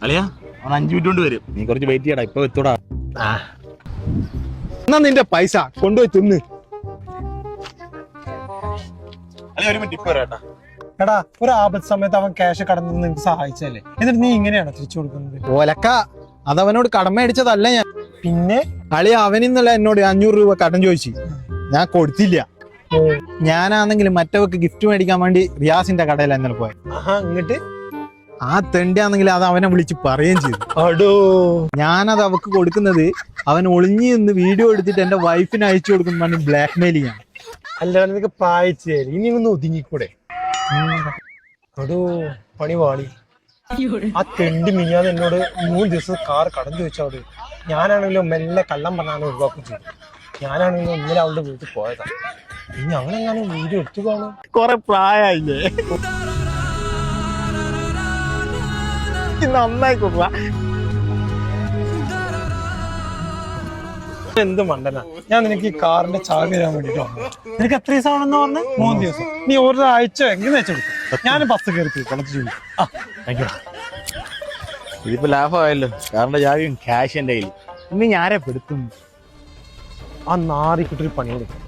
അളിയാ അവൻ 5 മിനിറ്റ് കൊണ്ട് വരും, നീ കുറച്ച് വെയിറ്റ് ചെയ്യടാ, ഇപ്പൊ എത്തൂടാ. എന്നാ നിന്റെ പൈസ കൊണ്ടുപോയി തിന്ന്. അളിയ ഒരു മിനിറ്റ് ഇപ്പൊ വരാട്ടാ. എടാ, ഒരു ആപത്ത് സമയത്ത് അവൻ ക്യാഷ് കടന്നു നിനക്ക് സഹായിച്ചല്ലേ, എന്നിട്ട് നീ ഇങ്ങനെയാണോ തിരിച്ചു കൊടുക്കുന്നത്? ഓലക്ക, അതവനോട് കടമ അടിച്ചതല്ല ഞാൻ. പിന്നെ അളിയ അവനിന്നല്ല എന്നോട് 500 രൂപ കടം ചോദിച്ചു, ഞാൻ കൊടുത്തില്ല. ഞാനാണെങ്കിലും മറ്റവർക്ക് ഗിഫ്റ്റ് മേടിക്കാൻ വേണ്ടി റിയാസിന്റെ കടയിൽ എന്നലെ പോയത്. എന്നിട്ട് ആ തെണ്ടിയാണെങ്കിൽ അത് അവനെ വിളിച്ച് പറയുകയും ചെയ്തു. അടോ, ഞാനത് അവക്ക് കൊടുക്കുന്നത് അവൻ ഒളിഞ്ഞു നിന്ന് വീഡിയോ എടുത്തിട്ട് എന്റെ വൈഫിന് അയച്ചു കൊടുക്കുന്ന ബ്ലാക്ക് മെയിലിംഗ് ആണ്. അല്ലാതെ നിനക്ക് പ്രായച്ചേ, ഇനി ഒന്ന് ഒതുങ്ങിക്കൂടെ? അടോ, പണി വാളി. ആ തെണ്ടി മിഞ്ഞാന്ന് എന്നോട് 3 ദിവസം കാർ കടം ചോദിച്ചവിടെ. ഞാനാണെങ്കിലും മെല്ലെ കള്ളം പറഞ്ഞാണ് ഒഴിവാക്കും ചെയ്തു. ഞാനാണെങ്കിലും ഇന്നലെ അവളുടെ വീട്ടിൽ പോയതാ. ഇനി അവനെങ്ങാനും വീഡിയോ എടുത്തു കാണും. കുറെ പ്രായമായില്ലേ, നന്നായി കൊടുക്ക. എന്ത് മണ്ടനാ, ഞാൻ നിനക്ക് ഈ കാറിന്റെ ചാവി തരാൻ വേണ്ടിട്ട് വന്നു. നിനക്ക് എത്ര ദിവസം ആണെന്ന് പറഞ്ഞ്? 3 ദിവസം. നീ ഒരാഴ്ച എങ്ങനെ വെച്ചെടുക്കും? ഞാൻ ബസ് കയറി കളച്ചു ചെയ്യും. ഇതിപ്പോ ലാഭമായല്ലോ, കാറിന്റെ ചാവിയും ക്യാഷ് എന്റെ കയ്യിൽ. ഇനി ഞാരെ പെടുത്തും. ആ നാറിക്കിട്ടൊരു പണി കൊടുക്കും.